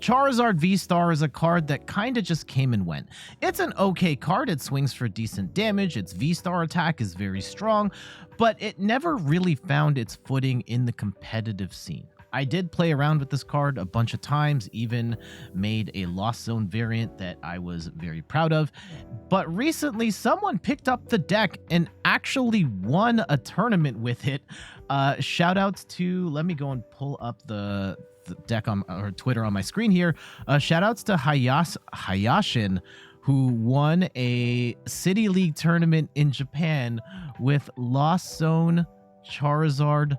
Charizard V-STAR is a card that kinda just came and went. It's an okay card, it swings for decent damage, its V-STAR attack is very strong, but it never really found its footing in the competitive scene. I did play around with this card a bunch of times, even made a Lost Zone variant that I was very proud of, but recently someone picked up the deck and actually won a tournament with it. Shout outs to, let me go and pull up the deck on or Twitter on my screen here. Shout outs to Hayashin, who won a City League tournament in Japan with Lost Zone Charizard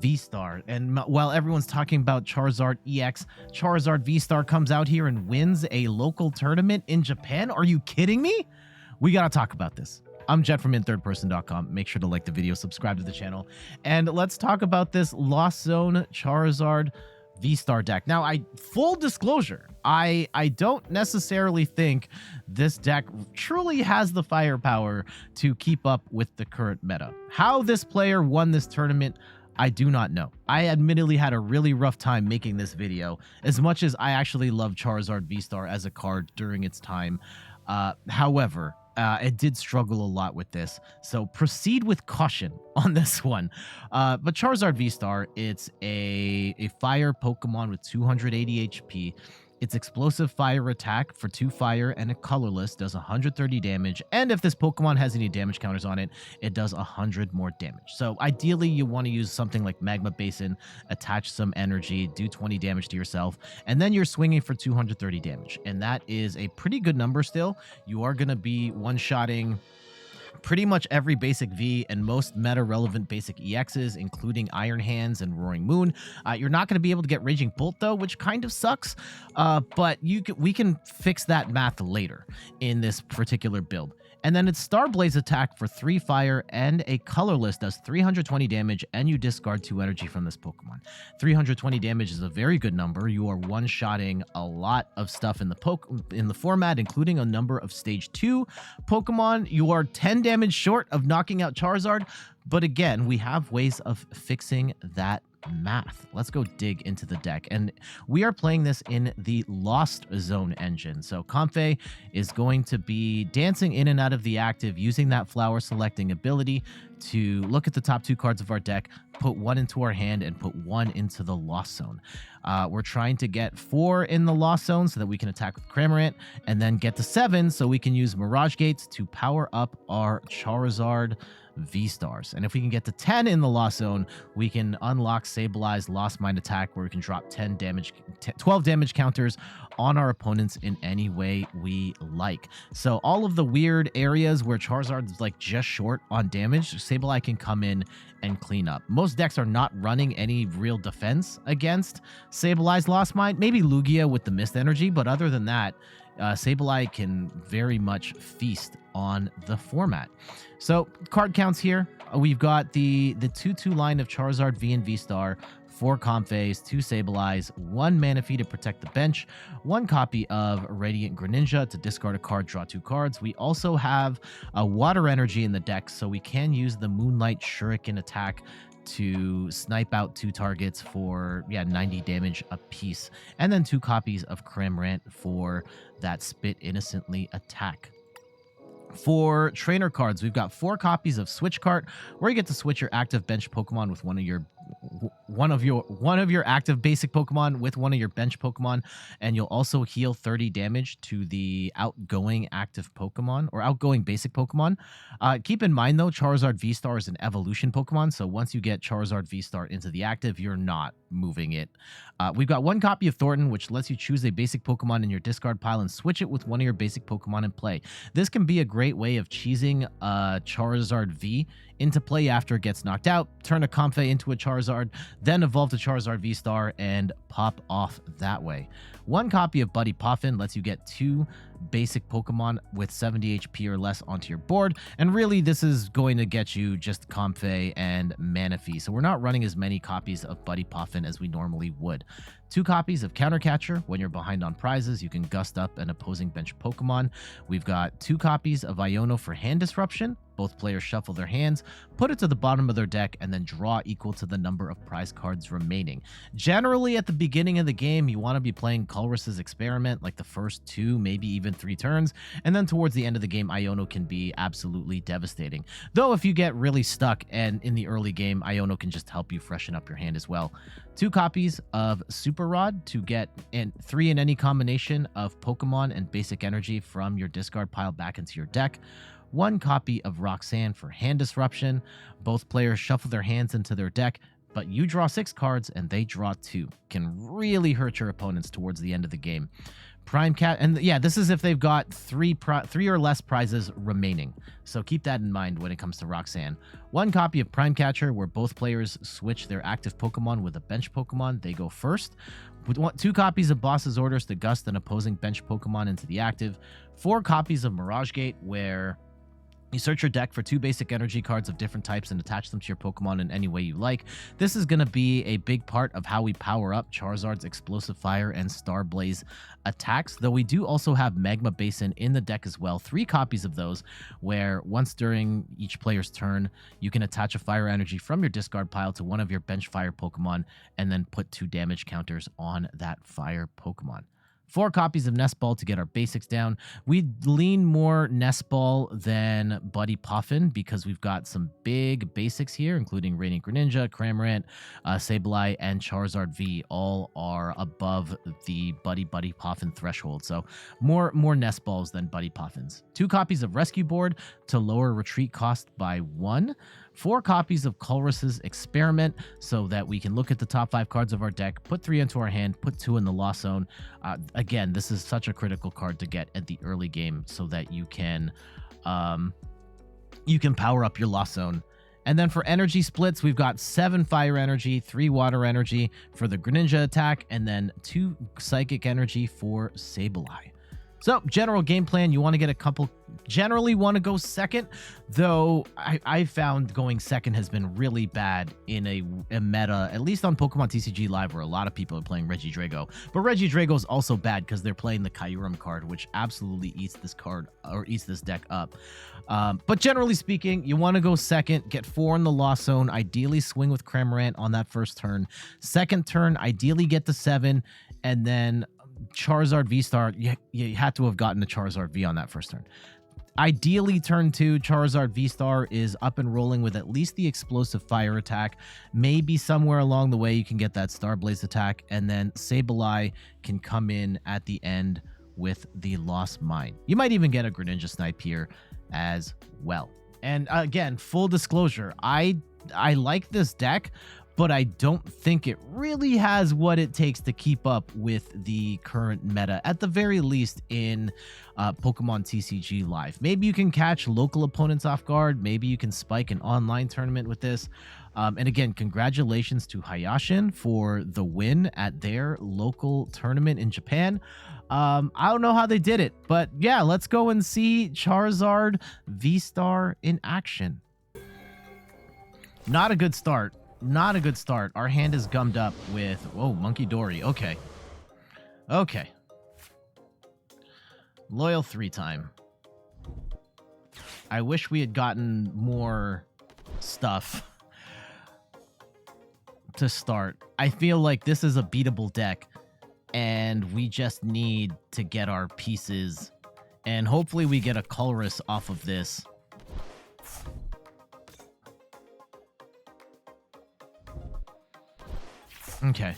V-STAR. And while everyone's talking about Charizard EX, Charizard V-STAR comes out here and wins a local tournament in Japan. Are you kidding me? We gotta talk about this. I'm Jet from inthirdperson.com. Make sure to like the video, subscribe to the channel, and let's talk about this Lost Zone Charizard V-STAR deck. Now, full disclosure, I don't necessarily think this deck truly has the firepower to keep up with the current meta. How this player won this tournament, I do not know. I admittedly had a really rough time making this video, as much as I actually love Charizard V-STAR as a card during its time. However, it did struggle a lot with this, so proceed with caution on this one. But Charizard V-STAR, it's a fire Pokemon with 280 HP. Its explosive fire attack for 2 fire and a colorless does 130 damage, and if this Pokemon has any damage counters on it, it does 100 more damage. So ideally, you want to use something like Magma Basin, attach some energy, do 20 damage to yourself, and then you're swinging for 230 damage, and that is a pretty good number still. You are going to be one-shotting pretty much every basic V and most meta-relevant basic EXs, including Iron Hands and Roaring Moon. You're not going to be able to get Raging Bolt, though, which kind of sucks, but we can fix that math later in this particular build. And then its Star Blaze attack for 3 fire and a colorless does 320 damage, and you discard 2 energy from this Pokemon. 320 damage is a very good number. You are one-shotting a lot of stuff in the format, including a number of Stage 2 Pokemon. You are 10 damage short of knocking out Charizard, but again, we have ways of fixing that math. Let's go dig into the deck, and we are playing this in the Lost Zone engine. So Comfey is going to be dancing in and out of the active, using that flower selecting ability to look at the top 2 cards of our deck, put 1 into our hand, and put 1 into the Lost Zone. We're trying to get 4 in the Lost Zone so that we can attack with Cramorant, and then get to 7 so we can use Mirage Gates to power up our Charizard V-Stars. And if we can get to 10 in the Lost Zone, we can unlock Sableye's Lost Mind attack, where we can drop 12 damage counters on our opponents in any way we like. So all of the weird areas where Charizard is like just short on damage, Sableye can come in and clean up. Most decks are not running any real defense against Sableye's Lost Mind. Maybe Lugia with the Mist Energy, but other than that, Sableye can very much feast on the format. So card counts here. We've got the 2-2 line of Charizard V and V-STAR, 4 Comfeys, 2 Sableyes, 1 Manaphy to protect the bench, 1 copy of Radiant Greninja to discard a card, draw 2 cards. We also have a Water Energy in the deck, so we can use the Moonlight Shuriken attack to snipe out 2 targets for 90 damage a piece, and then 2 copies of Cramorant for that Spit Innocently attack. For trainer cards, we've got 4 copies of Switch Cart, where you get to switch your active bench Pokemon with one of your active basic Pokemon with one of your bench Pokemon, and you'll also heal 30 damage to the outgoing active Pokemon or outgoing basic Pokemon. Keep in mind though, Charizard V-STAR is an evolution Pokemon, so once you get Charizard V-STAR into the active, you're not moving it. We've got 1 copy of Thorton, which lets you choose a basic Pokemon in your discard pile and switch it with one of your basic Pokemon in play. This can be a great way of cheesing Charizard V into play after it gets knocked out, turn a Comfey into a Charizard, then evolve to Charizard V-STAR and pop off that way. 1 copy of Buddy Poffin lets you get 2 basic Pokemon with 70 HP or less onto your board, and really this is going to get you just Comfey and Manaphy, so we're not running as many copies of Buddy Poffin as we normally would. 2 copies of Counter Catcher. When you're behind on prizes, you can gust up an opposing bench Pokemon. We've got 2 copies of Iono for hand disruption. Both players shuffle their hands, put it to the bottom of their deck, and then draw equal to the number of prize cards remaining. Generally, at the beginning of the game, you want to be playing Colress's Experiment, like the first 2, maybe even 3 turns, and then towards the end of the game, Iono can be absolutely devastating. Though if you get really stuck and in the early game, Iono can just help you freshen up your hand as well. 2 copies of Super Rod to get 3 in any combination of Pokemon and Basic Energy from your discard pile back into your deck. 1 copy of Roxanne for hand disruption. Both players shuffle their hands into their deck, but you draw 6 cards and they draw 2. Can really hurt your opponents towards the end of the game. Prime Cat, and yeah, this is if they've got 3 or less prizes remaining. So keep that in mind when it comes to Roxanne. 1 copy of Prime Catcher, where both players switch their active Pokemon with a bench Pokemon. They go first. 2 copies of Boss's Orders to gust an opposing bench Pokemon into the active. 4 copies of Mirage Gate, where you search your deck for 2 basic energy cards of different types and attach them to your Pokemon in any way you like. This is going to be a big part of how we power up Charizard's Explosive Fire and Star Blaze attacks, though we do also have Magma Basin in the deck as well. 3 copies of those, where once during each player's turn, you can attach a fire energy from your discard pile to one of your bench fire Pokemon and then put 2 damage counters on that fire Pokemon. 4 copies of Nest Ball to get our basics down. We lean more Nest Ball than Buddy Poffin because we've got some big basics here, including Radiant Greninja, Cramorant, Sableye, and Charizard V. All are above the Buddy-Buddy Poffin threshold. So more Nest Balls than Buddy Poffins. 2 copies of Rescue Board to lower retreat cost by 1. 4 copies of Colress's Experiment so that we can look at the top 5 cards of our deck, put 3 into our hand, put 2 in the loss zone. Again, this is such a critical card to get at the early game so that you can power up your loss zone. And then for energy splits, we've got 7 fire energy, 3 water energy for the Greninja attack, and then 2 psychic energy for Sableye. So, general game plan, you want to get a couple, generally want to go second, though I found going second has been really bad in a meta, at least on Pokemon TCG Live, where a lot of people are playing Regidrago. But Regidrago is also bad because they're playing the Kyurem card, which absolutely eats this card, or eats this deck up. But generally speaking, you want to go second, get 4 in the loss zone, ideally swing with Cramorant on that first turn. Second turn, ideally get to 7, and then Charizard V-Star, you had to have gotten a Charizard V on that first turn. Ideally, turn 2, Charizard V-Star is up and rolling with at least the explosive fire attack. Maybe somewhere along the way you can get that Star Blaze attack, and then Sableye can come in at the end with the Lost Mine. You might even get a Greninja Snipe here as well. And again, full disclosure, I like this deck, but I don't think it really has what it takes to keep up with the current meta, at the very least in Pokemon TCG Live. Maybe you can catch local opponents off guard. Maybe you can spike an online tournament with this. And again, congratulations to Hayashin for the win at their local tournament in Japan. I don't know how they did it, but yeah, let's go and see Charizard V-Star in action. Not a good start. Not a good start. Our hand is gummed up with... Whoa, Monkey Dory. Okay. Okay. Loyal 3 time. I wish we had gotten more stuff to start. I feel like this is a beatable deck, and we just need to get our pieces, and hopefully we get a Colress off of this. Okay.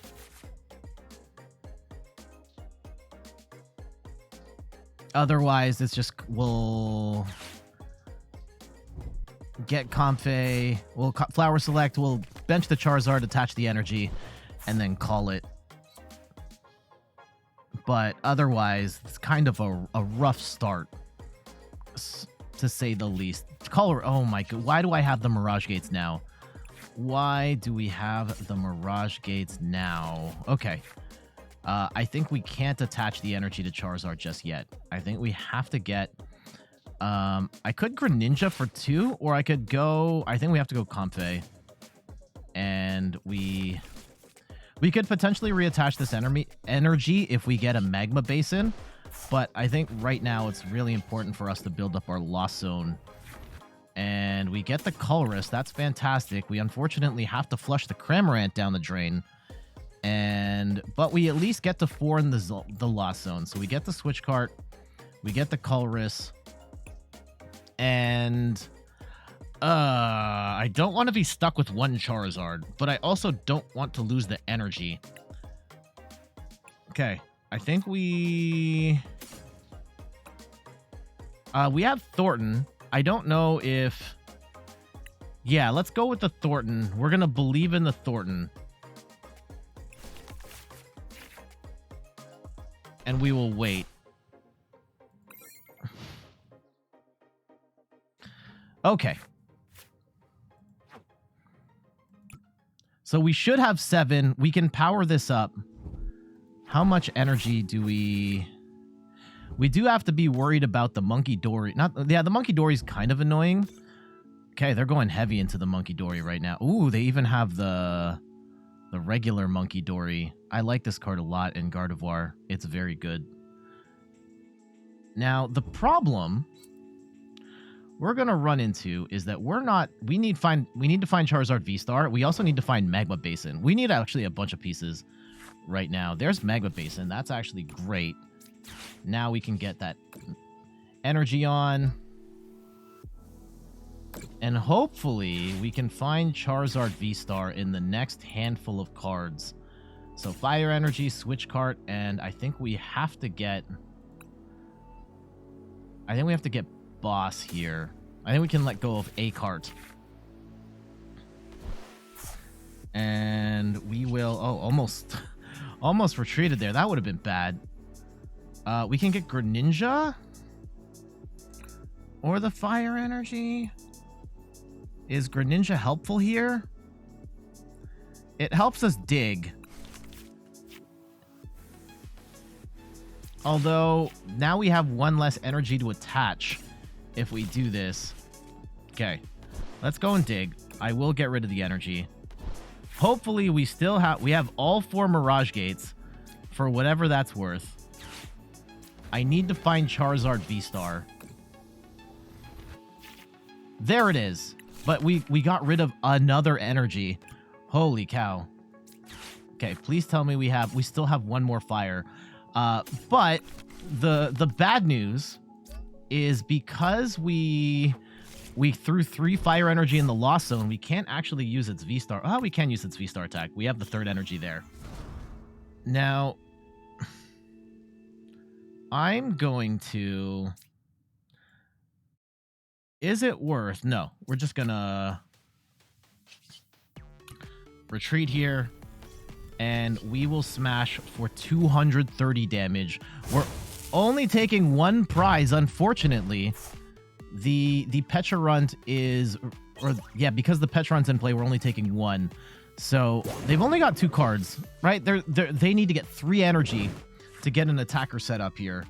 Otherwise, it's just, we'll get Comfey, we'll Flower Select, we'll bench the Charizard, attach the energy, and then call it. But otherwise, it's kind of a rough start, to say the least. Color, oh my god, why do I have the Mirage Gates now? Why do we have the Mirage Gates now? Okay. I think we can't attach the energy to Charizard just yet. I think we have to get... I could Greninja for 2, or I could go... I think we have to go Comfey. And we could potentially reattach this energy if we get a Magma Basin. But I think right now it's really important for us to build up our Lost Zone. And we get the Colress. That's fantastic. We unfortunately have to flush the Cramorant down the drain. But we at least get to 4 in the lost zone. So we get the Switch Cart, we get the Colress, and I don't want to be stuck with one Charizard, but I also don't want to lose the energy. Okay, I think we have Thorton. I don't know if... Yeah, let's go with the Thorton. We're going to believe in the Thorton. And we will wait. Okay. So we should have 7. We can power this up. How much energy do we... We do have to be worried about the Monkey Dory. Yeah, the Monkey Dory is kind of annoying. Okay, they're going heavy into the Monkey Dory right now. Ooh, they even have the regular Monkey Dory. I like this card a lot in Gardevoir. It's very good. Now, the problem we're going to run into is that we need to find Charizard V-Star. We also need to find Magma Basin. We need actually a bunch of pieces right now. There's Magma Basin. That's actually great. Now we can get that energy on. And hopefully we can find Charizard V-Star in the next handful of cards. So Fire Energy, Switch Cart, and I think we have to get... Boss here. I think we can let go of a cart. And we will... Oh, almost retreated there. That would have been bad. We can get Greninja. Or the Fire Energy. Is Greninja helpful here? It helps us dig. Although, now we have 1 less energy to attach if we do this. Okay, let's go and dig. I will get rid of the energy. Hopefully, we have all 4 Mirage Gates for whatever that's worth. I need to find Charizard V-Star. There it is. But we got rid of another energy. Holy cow. Okay, please tell me we still have 1 more fire. But the bad news is because we threw 3 fire energy in the lost zone, we can't actually use its V-Star. Oh, we can use its V-Star attack. We have the 3rd energy there. Now, I'm going to... Is it worth... No, we're just gonna retreat here, and we will smash for 230 damage. We're only taking 1 prize, unfortunately. The Pecharunt is... because the Pecharunt's in play, we're only taking 1. So, they've only got 2 cards, right? They need to get 3 energy to get an attacker set up here.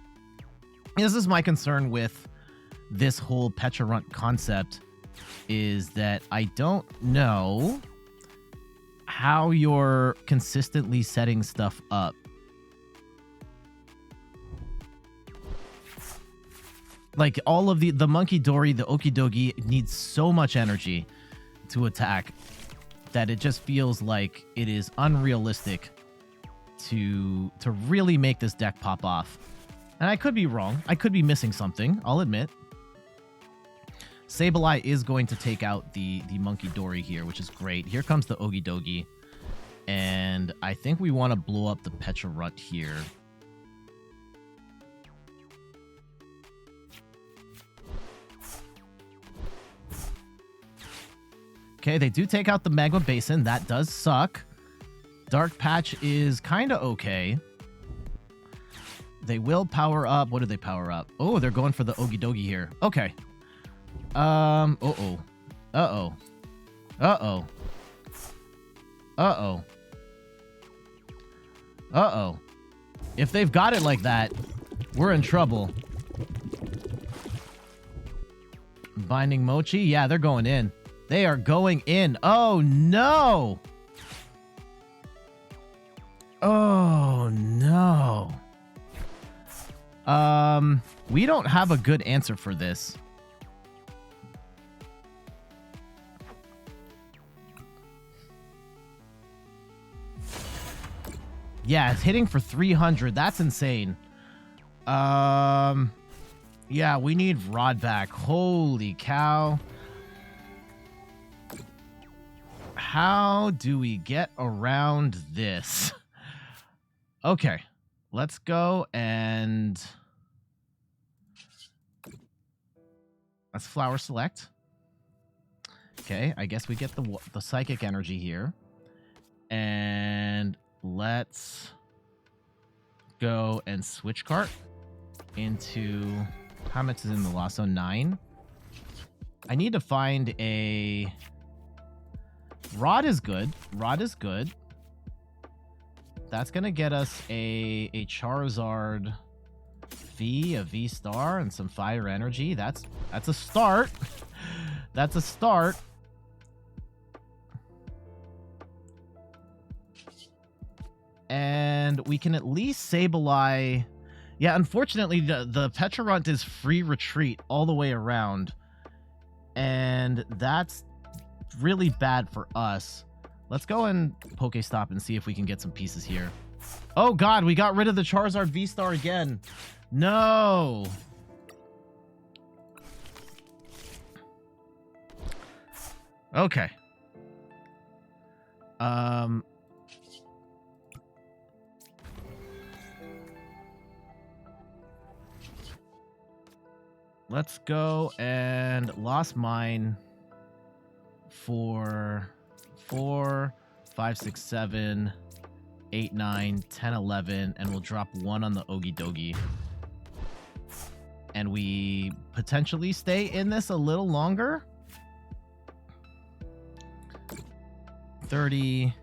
This is my concern with this whole Pecharunt concept, is that I don't know how you're consistently setting stuff up. Like, all of the Monkey Dory, the Okidogi needs so much energy to attack that it just feels like it is unrealistic to really make this deck pop off. And I could be wrong. I could be missing something, I'll admit. Sableye is going to take out the Monkey Dory here, which is great. Here comes the Okidogi. And I think we want to blow up the Pecharunt here. Okay, they do take out the Magma Basin. That does suck. Dark Patch is kind of okay. They will power up. What do they power up? Oh, they're going for the Okidogi here. Okay. Uh-oh. Uh-oh. Uh-oh. Uh-oh. Uh-oh. If they've got it like that, we're in trouble. Binding Mochi? Yeah, they're going in. They are going in. Oh, no! Oh, no. We don't have a good answer for this. Yeah, it's hitting for 300. That's insane. Yeah, we need Rod back. Holy cow. How do we get around this? Okay, let's go and let's Flower Select. Okay, I guess we get the Psychic Energy here. And let's go and Switch Cart into... How much is in the Lasso? 9. I need to find a... Rod is good. Rod is good. That's going to get us a Charizard V, a V-Star, and some Fire Energy. That's a start. That's a start. And we can at least Sableye. Yeah, unfortunately, the Petrarunt is free retreat all the way around. And that's really bad for us. Let's go and Pokestop and see if we can get some pieces here. Oh, God, we got rid of the Charizard V-Star again. No. Okay. Let's go and lost mine for 4, 5, 6, 7, 8, 9, 10, 11, and we'll drop 1 on the Ogie Dogie. And we potentially stay in this a little longer. 30.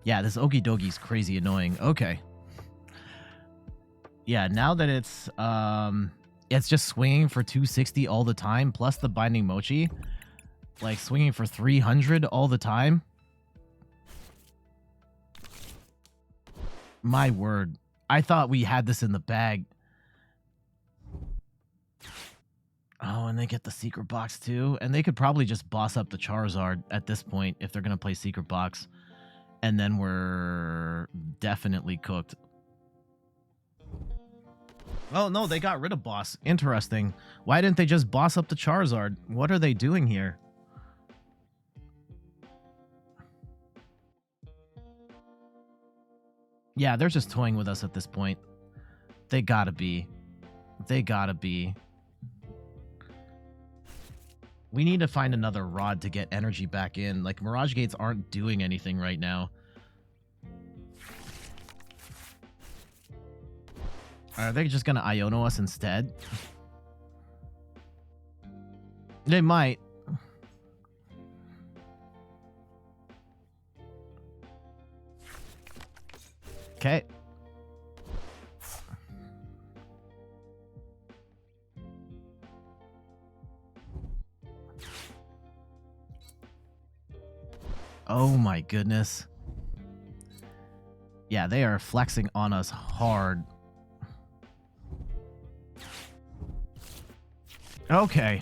Yeah, this Ogie Dogie's crazy annoying. Okay. Yeah, now that it's just swinging for 260 all the time, plus the Binding Mochi, like swinging for 300 all the time. My word. I thought we had this in the bag. Oh, and they get the Secret Box too. And they could probably just boss up the Charizard at this point if they're going to play Secret Box. And then we're definitely cooked. Oh, no, they got rid of boss. Interesting. Why didn't they just boss up the Charizard? What are they doing here? Yeah, they're just toying with us at this point. They gotta be. They gotta be. We need to find another Rod to get energy back in. Like, Mirage Gates aren't doing anything right now. Are they just gonna Iono us instead? They might. Okay. Oh my goodness. Yeah, they are flexing on us hard. Okay.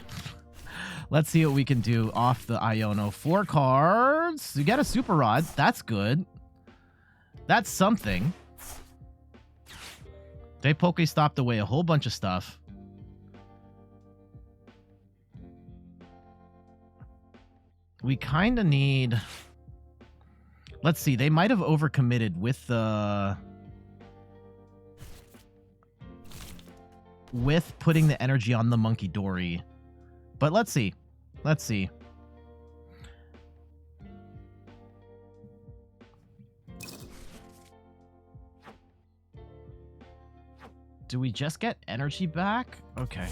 Let's see what we can do off the Iono. 4 cards. You get a Super Rod. That's good. That's something. They Pokestopped away a whole bunch of stuff. We kind of need... Let's see. They might have overcommitted with the... with putting the energy on the Monkey Dory. But let's see. Let's see. Do we just get energy back? Okay.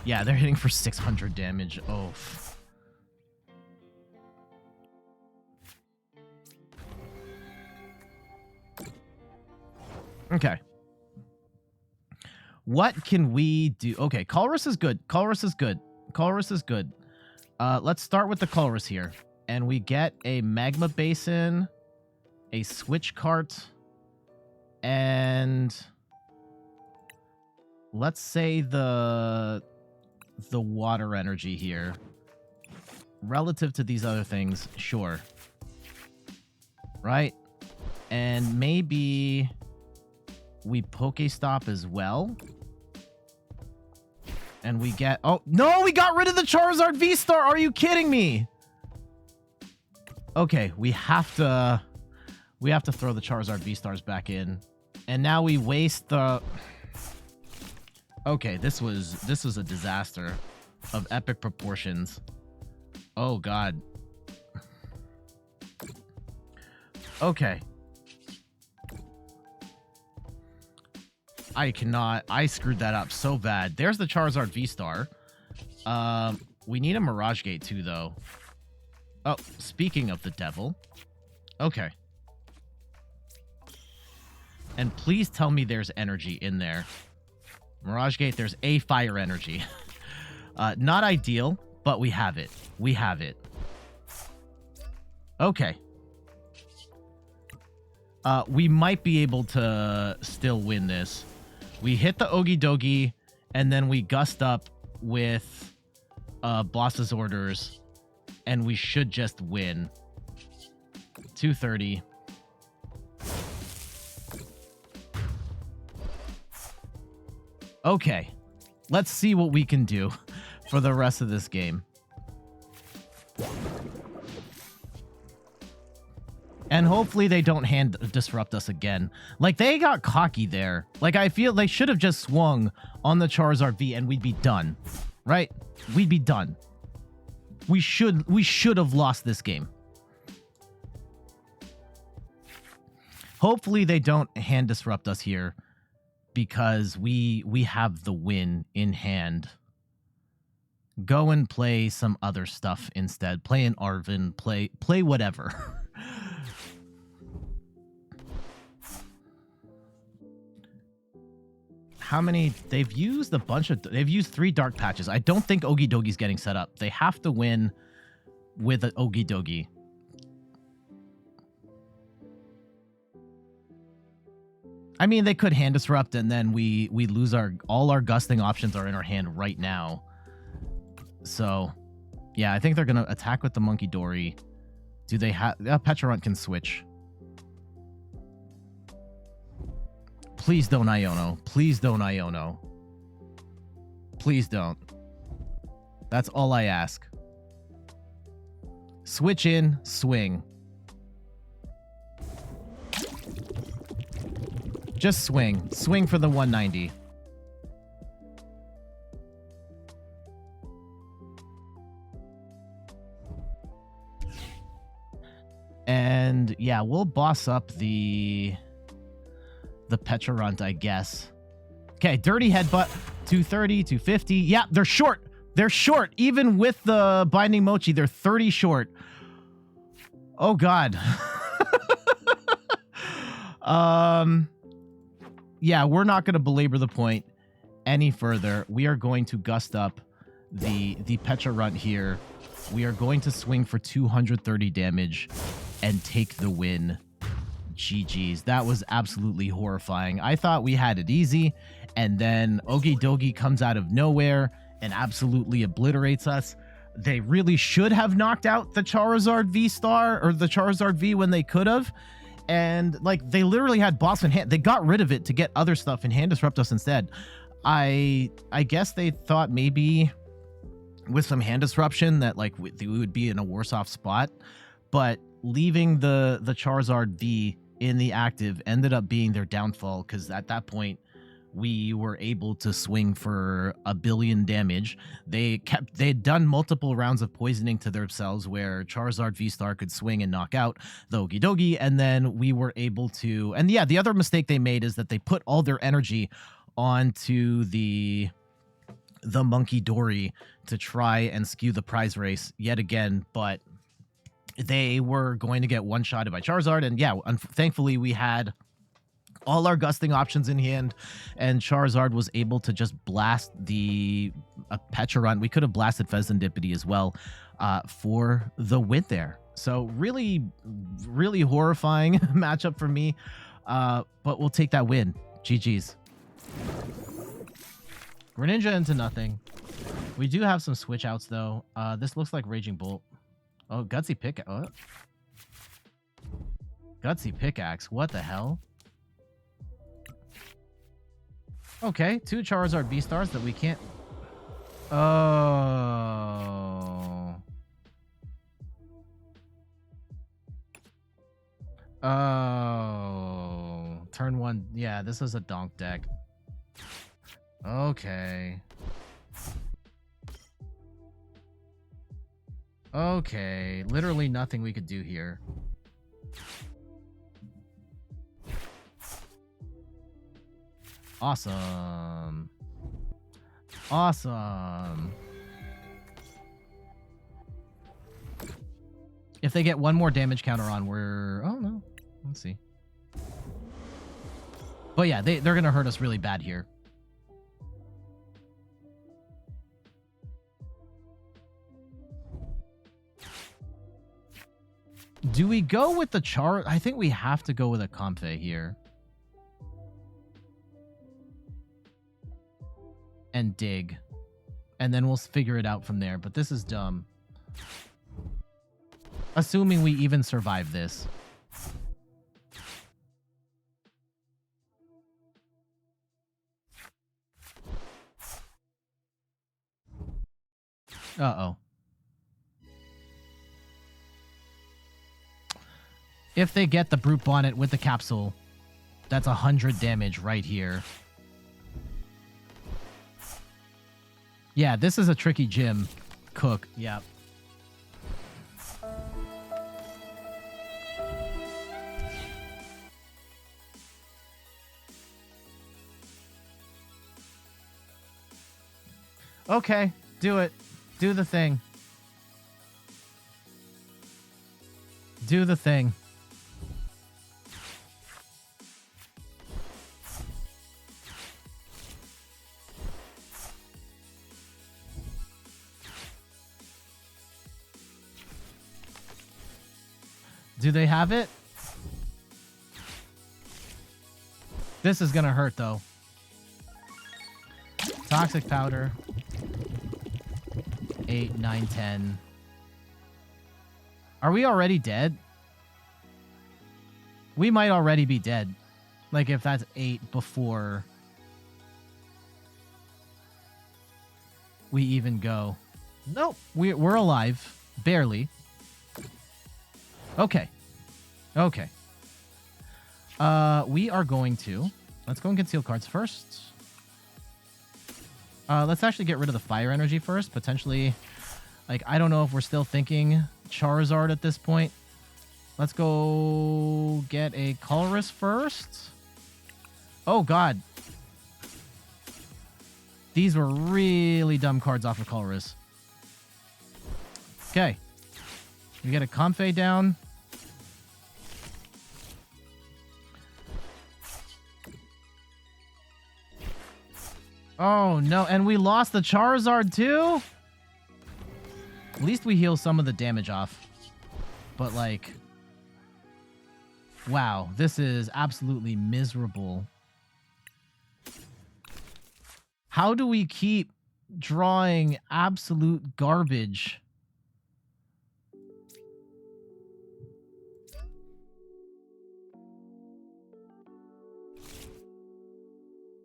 Yeah, they're hitting for 600 damage. Oh. Okay. What can we do? Okay, Colress is good. Colress is good. Colress is good. Let's start with the Colress here. And we get a Magma Basin, a Switch Cart, and let's say the Water Energy here. relative to these other things, sure. Right? And maybe we Pokestop as well. And we get... Oh, no! We got rid of the Charizard V-Star! Are you kidding me? Okay, we have to throw the Charizard V-Stars back in. And now we waste the... Okay, this was a disaster of epic proportions. Oh, God. Okay. I screwed that up so bad. There's the Charizard V-Star. We need a Mirage Gate too, though. Oh, speaking of the devil. Okay. And please tell me there's energy in there. Mirage Gate, there's a fire energy. Not ideal, but we have it. We have it. Okay. We might be able to still win this. We hit the Ogie Dogie, and then we gust up with Boss's Orders, and we should just win. 230. Okay. Let's see what we can do for the rest of this game. And hopefully they don't hand disrupt us again. Like, they got cocky there. Like, I feel they should have just swung on the Charizard V and we'd be done. Right? We'd be done. We should have lost this game. Hopefully they don't hand disrupt us here, because we have the win in hand. Go and play some other stuff instead. Play an Arvin, play whatever. How many? They've used a bunch of... They've used 3 Dark Patches. I don't think Ogie Dogie's getting set up. They have to win with an Ogie Dogie. I mean, they could hand disrupt, and then we lose all our gusting options are in our hand right now. So, yeah, I think they're gonna attack with the Monkey Dory. Do they have... Pecharunt can switch. Please don't Iono. Please don't Iono. Please don't. That's all I ask. Switch in, swing. Just swing. Swing for the 190. And yeah, we'll boss up the Pecharunt, I guess. Okay, Dirty Headbutt. 230, 250. Yeah, they're short. They're short. Even with the Binding Mochi, they're 30 short. Oh, God. Yeah, we're not going to belabor the point any further. We are going to gust up the Pecharunt here. We are going to swing for 230 damage and take the win. GG's. That was absolutely horrifying. I thought we had it easy, and then Ogie Dogie comes out of nowhere and absolutely obliterates us. They really should have knocked out the Charizard V-Star or the Charizard V when they could have. And like, they literally had boss in hand. They got rid of it to get other stuff and hand disrupt us instead. I guess they thought maybe with some hand disruption that like we would be in a worse off spot, but leaving the Charizard V in the active ended up being their downfall, because at that point we were able to swing for 1 billion damage. They'd done multiple rounds of poisoning to themselves where Charizard V-Star could swing and knock out the Ogie Dogie, and then we were able to... And yeah, the other mistake they made is that they put all their energy onto the Monkey Dory to try and skew the prize race yet again, but they were going to get one-shotted by Charizard, and yeah, thankfully we had all our gusting options in hand, and Charizard was able to just blast the Pecharunt. We could have blasted Fezandipity as well for the win there. So really, really horrifying matchup for me, but we'll take that win. GG's. Greninja into nothing. We do have some switch outs though. This looks like Raging Bolt. Oh, Gutsy Pickaxe. Oh. Gutsy Pickaxe. What the hell? Okay, 2 Charizard V-Stars that we can't... Oh. Oh. Turn 1. Yeah, this is a donk deck. Okay. Okay. Literally nothing we could do here. Awesome. Awesome. If they get one more damage counter on, we're... Oh, no. Let's see. But yeah, they're going to hurt us really bad here. Do we go with the Char... I think we have to go with a Comfey here. And dig. And then we'll figure it out from there. But this is dumb. Assuming we even survive this. Uh-oh. If they get the Brute Bonnet with the capsule, that's 100 damage right here. Yeah, this is a tricky gym. Cook. Yeah. Okay, do it. Do the thing. Do the thing. Do they have it? This is gonna hurt, though. Toxic Powder. 8, 9, 10. Are we already dead? We might already be dead. Like, if that's 8 before we even go. Nope. We're alive. Barely. Okay. Okay. We are going to... Let's go and conceal cards first. Let's actually get rid of the fire energy first. Potentially... Like, I don't know if we're still thinking Charizard at this point. Let's go get a Colress first. Oh, God. These were really dumb cards off of Colress. Okay. We get a Comfey down. Oh, no. And we lost the Charizard, too? At least we heal some of the damage off. But, like... Wow. This is absolutely miserable. How do we keep drawing absolute garbage?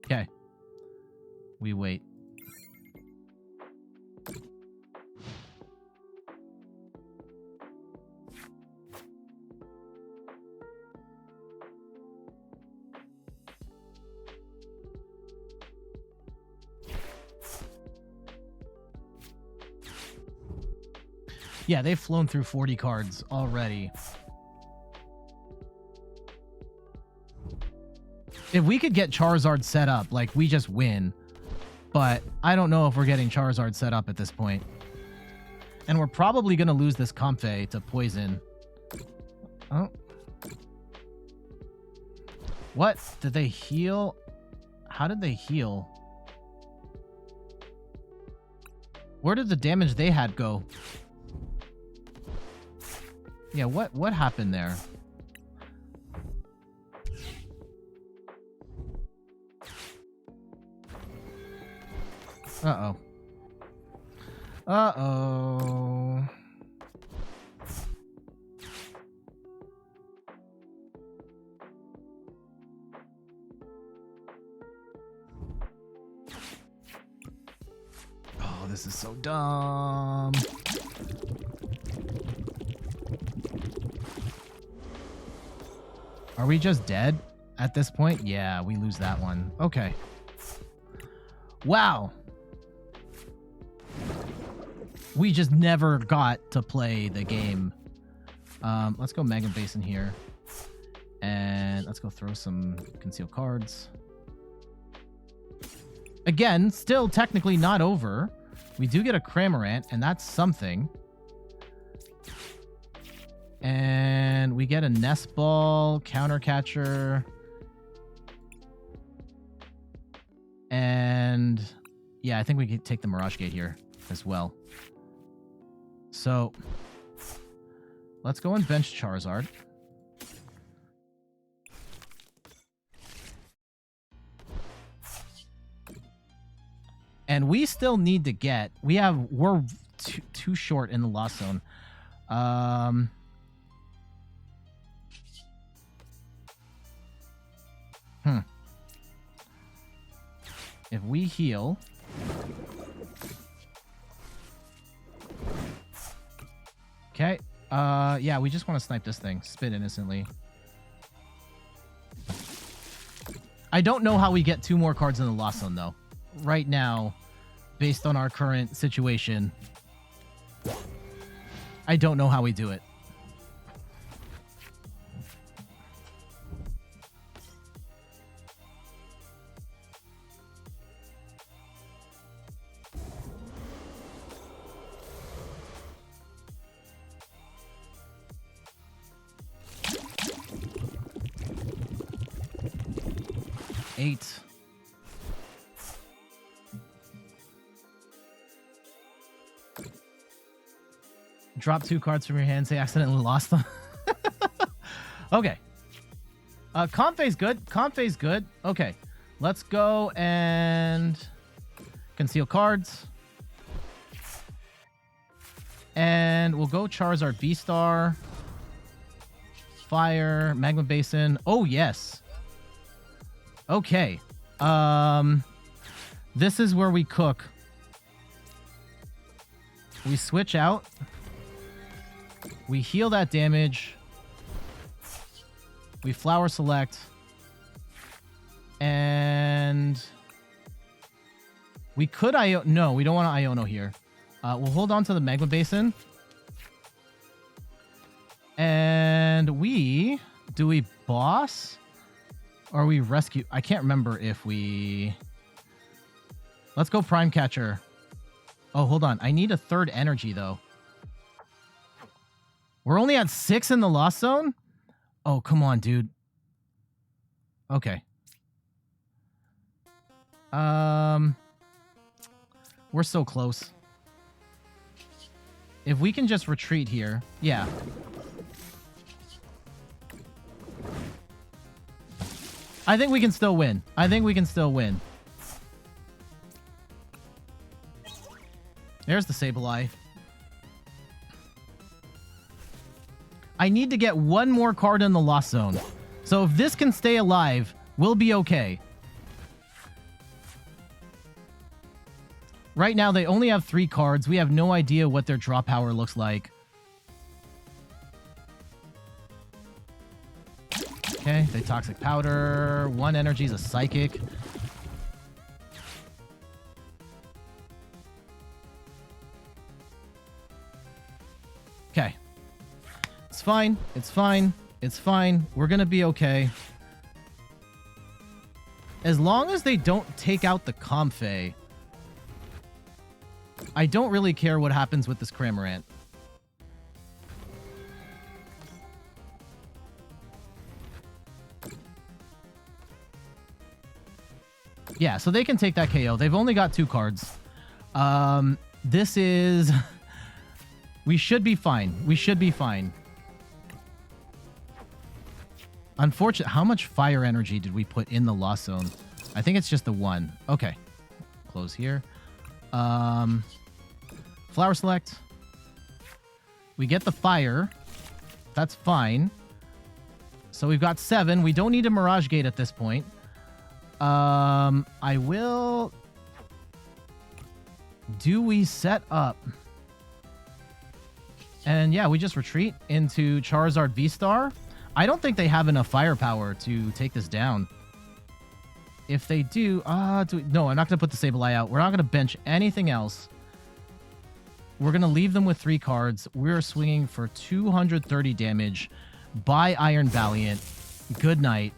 Okay. We wait. Yeah, they've flown through 40 cards already. If we could get Charizard set up, like, we just win. But I don't know if we're getting Charizard set up at this point. And we're probably going to lose this Comfey to Poison. Oh. What? Did they heal? How did they heal? Where did the damage they had go? Yeah, what happened there? Uh-oh. Uh-oh. this is so dumb. Are we just dead at this point? Yeah, we lose that one. Okay. Wow. We just never got to play the game. Let's go Magma Basin here. And let's go throw some concealed cards. Again, still technically not over. We do get a Cramorant, and that's something. And we get a Nest Ball, Counter Catcher. And yeah, I think we can take the Mirage Gate here as well. So let's go and bench Charizard. And we still need to get... We're too short in the Lost Zone. If we heal... Okay. Yeah, we just want to snipe this thing. Spit innocently. I don't know how we get 2 more cards in the Lost Zone, though. Right now, based on our current situation, I don't know how we do it. Eight. Drop 2 cards from your hand, say accidentally lost them. Okay. Comfey's good. Comfey's good. Okay. Let's go and conceal cards. And we'll go Charizard VSTAR. Fire. Magma Basin. Oh, yes. Okay. This is where we cook. We switch out. We heal that damage. We flower select. And we could Iono. No, we don't want to Iono here. We'll hold on to the Magma Basin. And do we boss? Or we rescue? I can't remember if we... Let's go Prime Catcher. Oh, hold on. I need a 3rd energy, though. We're only at 6 in the Lost Zone? Oh, come on, dude. Okay. We're so close. If we can just retreat here. Yeah. I think we can still win. I think we can still win. There's the Sableye. I need to get 1 more card in the Lost Zone. So if this can stay alive, we'll be okay. Right now, they only have 3 cards. We have no idea what their draw power looks like. Okay, they Toxic Powder. 1 energy is a Psychic. Okay. It's fine. It's fine. It's fine. We're gonna be okay. As long as they don't take out the Comfey, I don't really care what happens with this Cramorant. Yeah, so they can take that KO. They've only got 2 cards. This is... We should be fine. We should be fine. Unfortunately, how much fire energy did we put in the Lost Zone? I think it's just the 1. Okay. Close here. Flower select. We get the fire. That's fine. So we've got 7. We don't need a Mirage Gate at this point. I will... Do we set up? And yeah, we just retreat into Charizard V-Star. I don't think they have enough firepower to take this down. If they do, no, I'm not going to put the Sableye out. We're not going to bench anything else. We're going to leave them with 3 cards. We're swinging for 230 damage by Iron Valiant. Good night.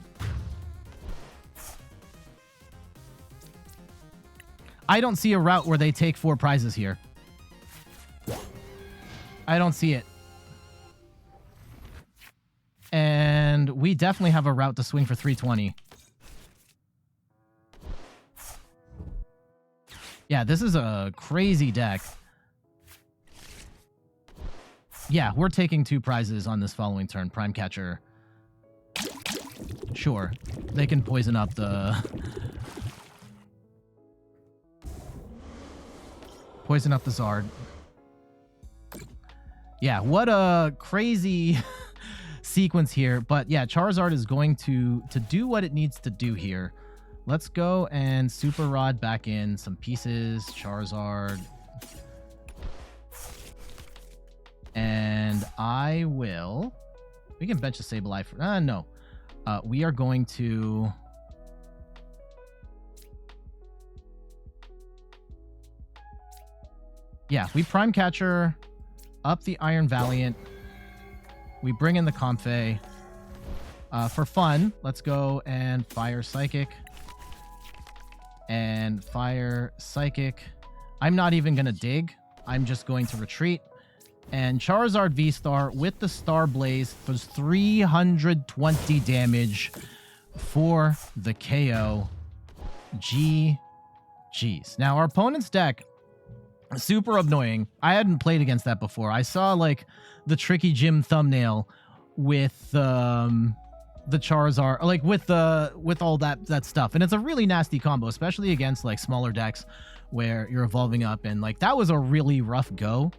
I don't see a route where they take 4 prizes here. I don't see it. And we definitely have a route to swing for 320. Yeah, this is a crazy deck. Yeah, we're taking 2 prizes on this following turn. Prime Catcher. Sure. They can poison up the... Poison up the Zard. Yeah, what a crazy sequence here. But yeah, Charizard is going to do what it needs to do here. Let's go and Super Rod back in some pieces. Charizard. And I will... We can bench a Sableye for... no. We are going to... Yeah, we Prime Catcher up the Iron Valiant. We bring in the Comfey. For fun, let's go and Fire Psychic. And Fire Psychic. I'm not even going to dig. I'm just going to retreat. And Charizard V-Star with the Star Blaze for 320 damage for the KO. GG's. Now, our opponent's deck, super annoying. I hadn't played against that before. I saw, like, the Tricky Gym thumbnail with the Charizard, like, with all that stuff. And it's a really nasty combo, especially against, like, smaller decks where you're evolving up. And, like, that was a really rough go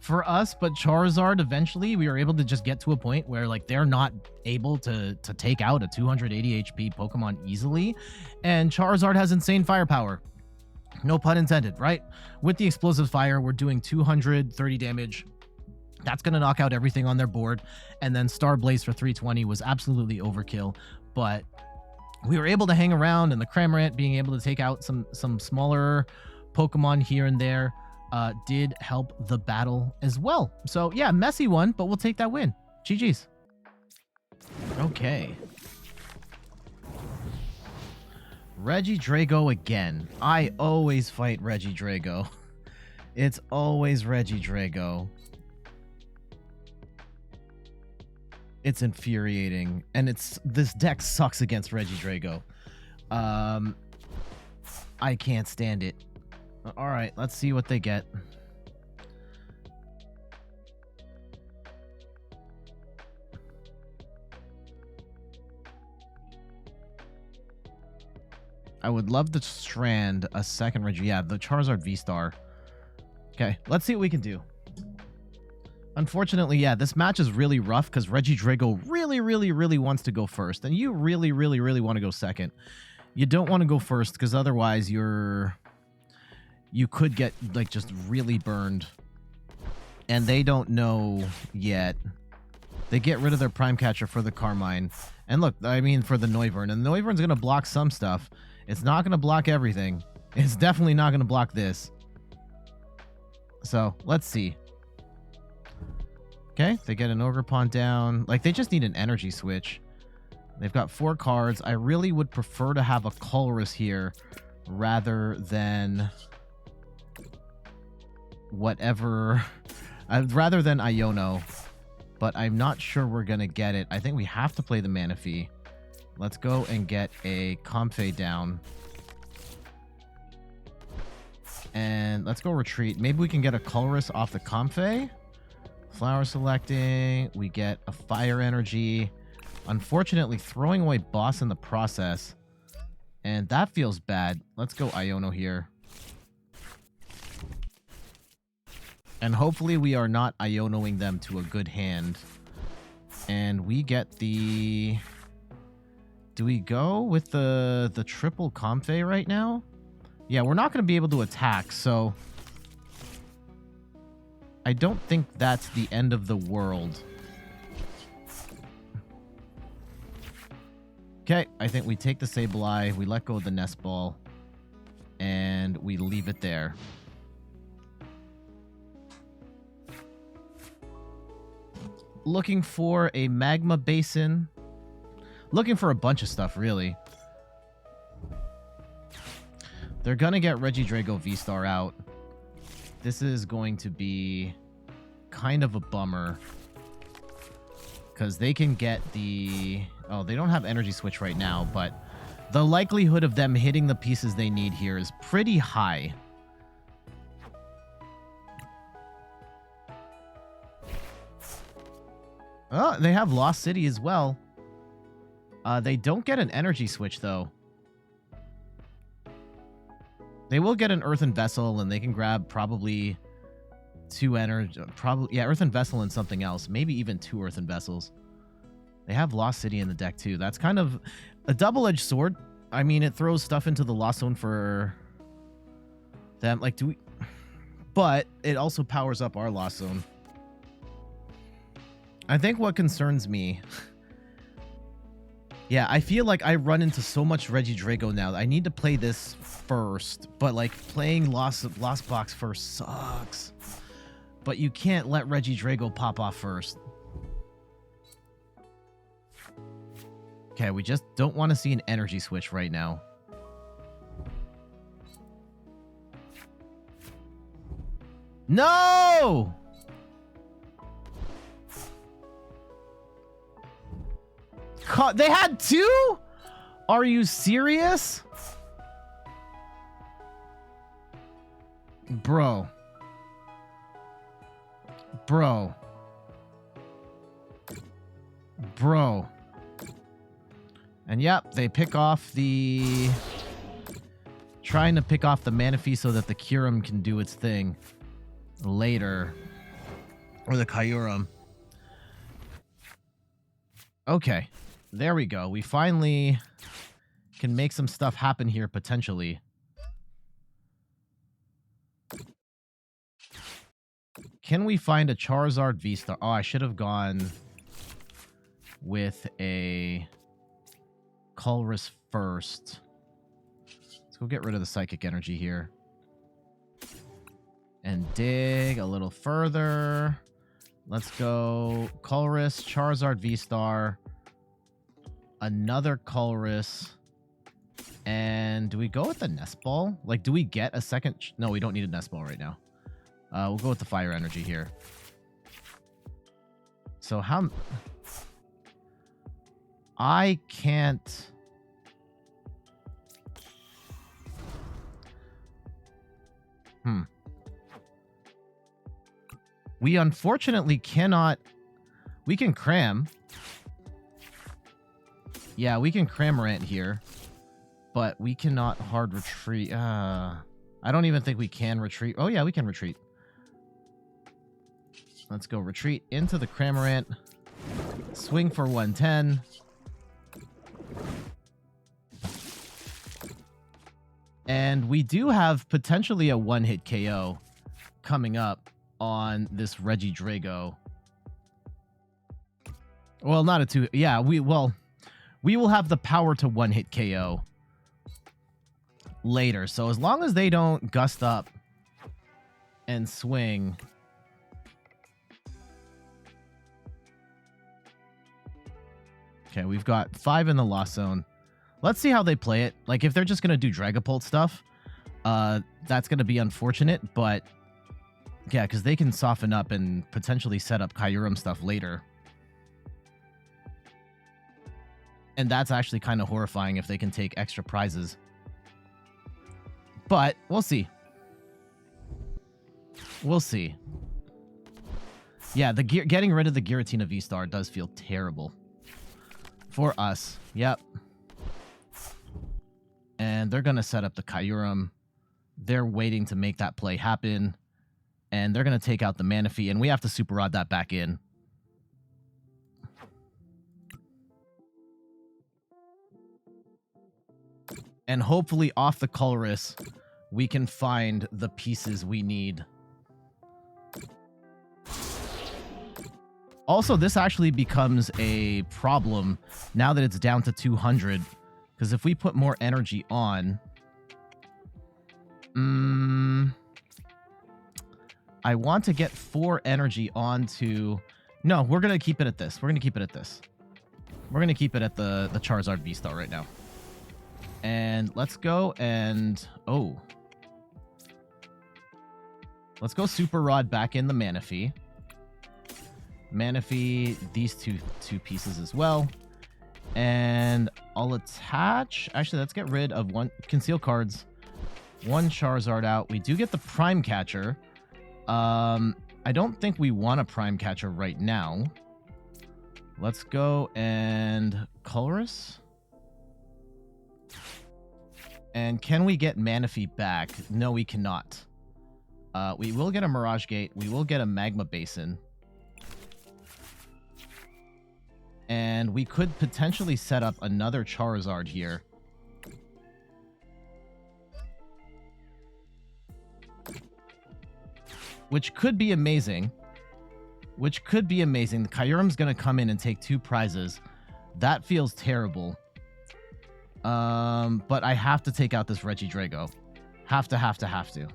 for us, but Charizard, eventually we were able to just get to a point where, like, they're not able to take out a 280 HP Pokemon easily, and Charizard has insane firepower. No pun intended, right? With the explosive fire, we're doing 230 damage. That's going to knock out everything on their board, and then Star Blaze for 320 was absolutely overkill, but we were able to hang around, and the Cramorant being able to take out some smaller Pokemon here and there did help the battle as well. So yeah, messy one, but we'll take that win. GG's. Okay. Regidrago again. I always fight Regidrago. It's always Regidrago. It's infuriating, and this deck sucks against Regidrago. I can't stand it. All right, let's see what they get. I would love to strand a second Regi. Yeah, the Charizard V-Star. Okay, let's see what we can do. Unfortunately, yeah, this match is really rough because Regidrago really wants to go first, and you really want to go second. You don't want to go first because otherwise you could get, like, just really burned. And they don't know yet. They get rid of their Prime Catcher for the Carmine. And look, I mean, for the Noivern. And the Noivern's going to block some stuff. It's not going to block everything. It's definitely not going to block this. So, let's see. Okay, they get an Ogerpon down. Like, they just need an energy switch. They've got 4 cards. I really would prefer to have a Colress here rather than... whatever, rather than Iono, but I'm not sure we're gonna get it. I think we have to play the Manaphy. Let's go and get a Comfey down, and let's go retreat. Maybe we can get a Colress off the Comfey. Flower selecting, we get a Fire Energy. Unfortunately, throwing away Boss in the process, and that feels bad. Let's go Iono here. And hopefully we are not Ionoing them to a good hand. And we get the... Do we go with the triple Comfey right now? Yeah, we're not going to be able to attack, so I don't think that's the end of the world. Okay, I think we take the Sableye, we let go of the Nest Ball, and we leave it there. Looking for a Magma Basin. Looking for a bunch of stuff, really. They're going to get Regidrago V-Star out. This is going to be kind of a bummer. Because they can get the... Oh, they don't have Energy Switch right now, but the likelihood of them hitting the pieces they need here is pretty high. Oh, they have Lost City as well. They don't get an Energy Switch, though. They will get an Earthen Vessel, and they can grab probably 2 energy... yeah, Earthen Vessel and something else. Maybe even 2 Earthen Vessels. They have Lost City in the deck, too. That's kind of a double-edged sword. I mean, it throws stuff into the Lost Zone for them. Like, do we... But it also powers up our Lost Zone. I think what concerns me... Yeah, I feel like I run into so much Regidrago now. I need to play this first. But, like, playing Lost Box first sucks. But you can't let Regidrago pop off first. Okay, we just don't want to see an Energy Switch right now. No! They had 2? Are you serious? Bro. Bro. Bro. And yep, they pick off the... Trying to pick off the Manaphy so that the Kyurem can do its thing later. Or the Kyurem. Okay. There we go. We finally can make some stuff happen here, potentially. Can we find a Charizard V-Star? Oh, I should have gone with a Colress first. Let's go get rid of the Psychic Energy here. And dig a little further. Let's go Colress, Charizard V-Star, another Colress, and do we go with the Nest Ball? Like, do we get a second? No, we don't need a Nest Ball right now. We'll go with the Fire Energy here. So how... I can't... We unfortunately cannot... We can cram. Yeah, we can Cramorant here. But we cannot hard retreat. I don't even think we can retreat. Oh, yeah, we can retreat. Let's go retreat into the Cramorant. Swing for 110. And we do have potentially a one-hit KO coming up on this Regidrago. Well, not a 2. Yeah, we will have the power to one-hit KO later. So as long as they don't gust up and swing. Okay, we've got 5 in the Lost Zone. Let's see how they play it. Like, if they're just going to do Dragapult stuff, that's going to be unfortunate, but yeah, because they can soften up and potentially set up Kyurem stuff later. And that's actually kind of horrifying if they can take extra prizes. But we'll see. We'll see. Yeah, the getting rid of the Giratina V-Star does feel terrible for us. Yep. And they're going to set up the Kyurem. They're waiting to make that play happen. And they're going to take out the Manaphy, and we have to Super Rod that back in. And hopefully off the Colress, we can find the pieces we need. Also, this actually becomes a problem now that it's down to 200. Because if we put more energy on... I want to get 4 energy onto... No, we're going to keep it at this. We're going to keep it at this. We're going to keep it at the Charizard V-Star right now. And let's go and... Oh. Let's go Super Rod back in the Manaphy. Manaphy, these two pieces as well. And I'll attach... Actually, let's get rid of one... Conceal cards. 1 Charizard out. We do get the Prime Catcher. I don't think we want a Prime Catcher right now. Let's go and... Colress? And can we get Manaphy back? No, we cannot. We will get a Mirage Gate. We will get a Magma Basin. And we could potentially set up another Charizard here. Which could be amazing. Which could be amazing. The Kyurem's going to come in and take 2 prizes. That feels terrible. But I have to take out this Regidrago. Have to.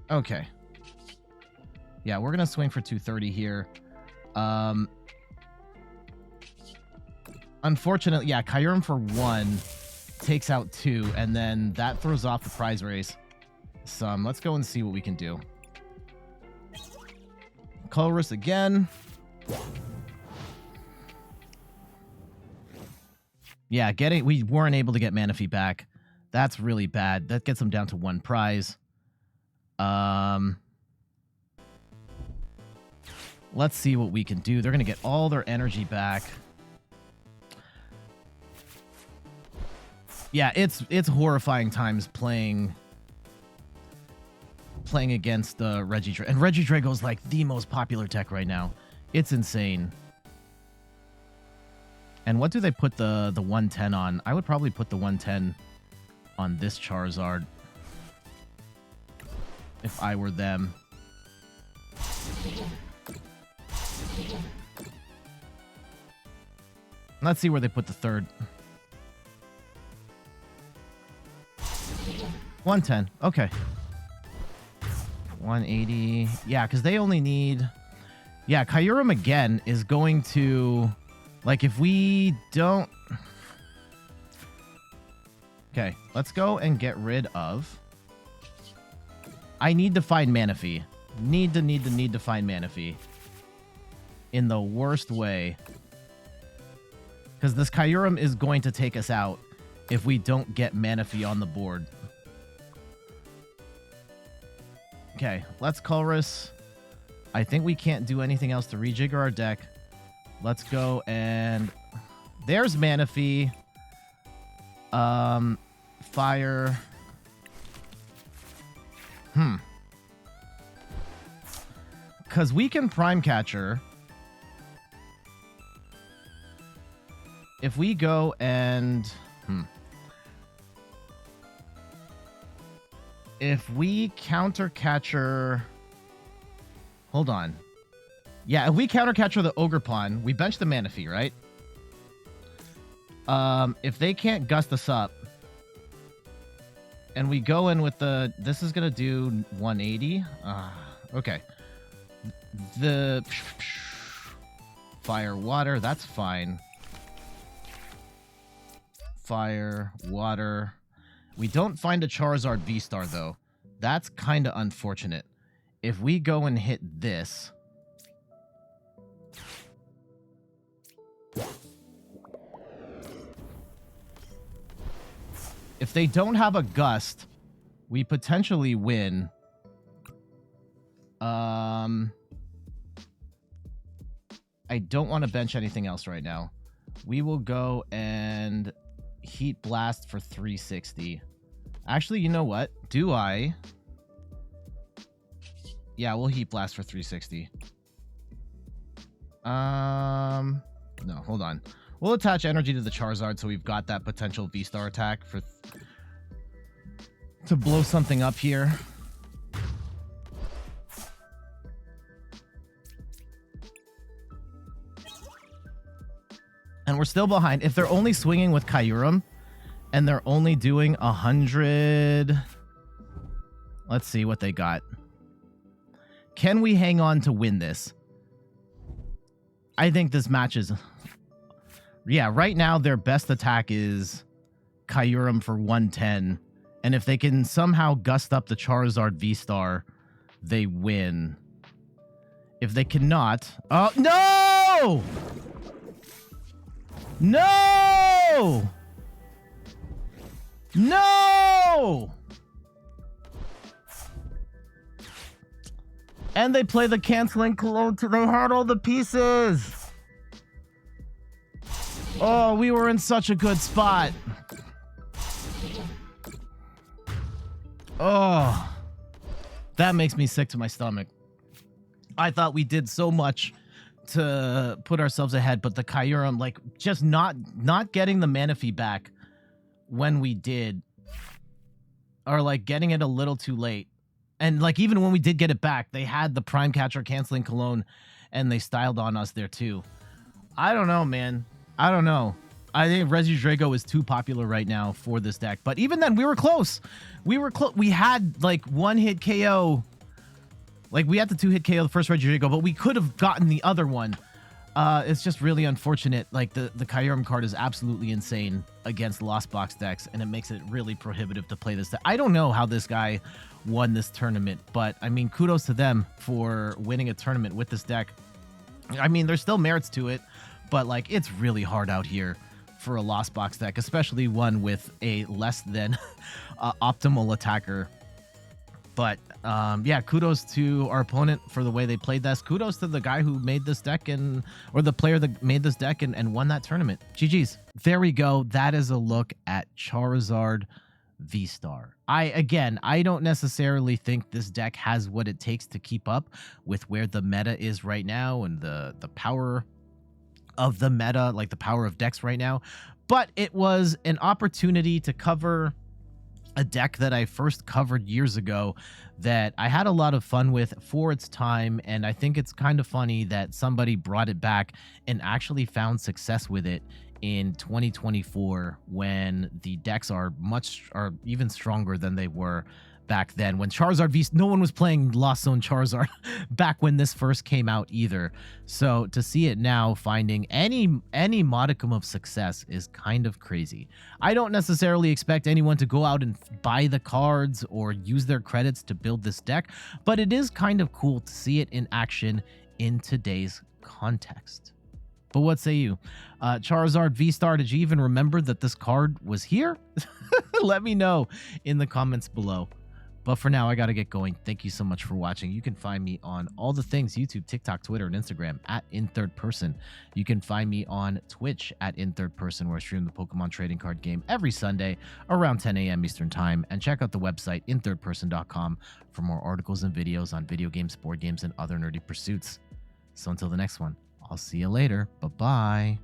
Okay. Yeah, we're going to swing for 230 here. Unfortunately, yeah, Kyurem for 1 takes out 2, and then that throws off the prize race some. Let's go and see what we can do. Colress again. Yeah, we weren't able to get Manaphy back. That's really bad. That gets them down to 1 prize. Let's see what we can do. They're going to get all their energy back. Yeah, it's horrifying times playing against Regidrago. And Regidrago is like the most popular tech right now. It's insane. And what do they put the 110 on? I would probably put the 110 on this Charizard if I were them. Let's see where they put the 3rd. 110. Okay. 180. Yeah, because they only need... Yeah, Kyurem again is going to... Like, if we don't... Okay, let's go and get rid of... I need to find Manaphy. Need to find Manaphy. In the worst way. Because this Kyurem is going to take us out if we don't get Manaphy on the board. Okay, let's Colress. I think we can't do anything else to rejigger our deck. Let's go and... There's Manaphy. Fire. Because we can Prime Catcher. If we go and... If we counter catcher... Hold on. Yeah, if we counter catcher the Ogerpon, we bench the Manaphy, right? If they can't gust us up, and we go in with the... This is going to do 180. Okay. The... Fire, water, that's fine. Fire, water... We don't find a Charizard V-Star, though. That's kind of unfortunate. If we go and hit this... If they don't have a Gust, we potentially win. I don't want to bench anything else right now. We will go and... Heat Blast for 360. Actually, you know what? Do I? Yeah, we'll Heat Blast for 360. No, hold on. We'll attach energy to the Charizard so we've got that potential V-Star attack to blow something up here. And we're still behind. If they're only swinging with Kyurem and they're only doing 100... Let's see what they got. Can we hang on to win this? I think this match is... Yeah, right now their best attack is Kyurem for 110. And if they can somehow gust up the Charizard V-Star, they win. If they cannot... Oh, no! No! No! And they play the canceling cologne too. They had all the pieces. Oh, we were in such a good spot. Oh, that makes me sick to my stomach. I thought we did so much to put ourselves ahead, but the Kyurem, like, just not getting the Manaphy back when we did, or like getting it a little too late. And like, even when we did get it back, they had the Prime Catcher canceling cologne and they styled on us there too. I don't know, man. I don't know. I think Regidrago is too popular right now for this deck. But even then, we were close. We were close. We had like one hit KO. Like, we had the 2-hit KO the first Regidrago, but we could have gotten the other one. It's just really unfortunate. Like, the Kyurem card is absolutely insane against Lost Box decks, and it makes it really prohibitive to play this deck. I don't know how this guy won this tournament, but, I mean, kudos to them for winning a tournament with this deck. I mean, there's still merits to it, but, like, it's really hard out here for a Lost Box deck, especially one with a less than optimal attacker. But, yeah, kudos to our opponent for the way they played this. Kudos to the guy who made this deck or the player that made this deck and won that tournament. GG's. There we go. That is a look at Charizard V-Star. I don't necessarily think this deck has what it takes to keep up with where the meta is right now and the power of the meta, like the power of decks right now. But it was an opportunity to cover a deck that I first covered years ago that I had a lot of fun with for its time, and I think it's kind of funny that somebody brought it back and actually found success with it in 2024 when the decks are even stronger than they were back then, when Charizard V, no one was playing Lost Zone Charizard back when this first came out either. So to see it now finding any modicum of success is kind of crazy. I don't necessarily expect anyone to go out and buy the cards or use their credits to build this deck, but it is kind of cool to see it in action in today's context. But what say you? Charizard V-Star, did you even remember that this card was here? Let me know in the comments below. But for now, I got to get going. Thank you so much for watching. You can find me on all the things: YouTube, TikTok, Twitter, and Instagram at InThirdPerson. You can find me on Twitch at InThirdPerson, where I stream the Pokemon trading card game every Sunday around 10 a.m. Eastern Time. And check out the website, inthirdperson.com, for more articles and videos on video games, board games, and other nerdy pursuits. So until the next one, I'll see you later. Bye-bye.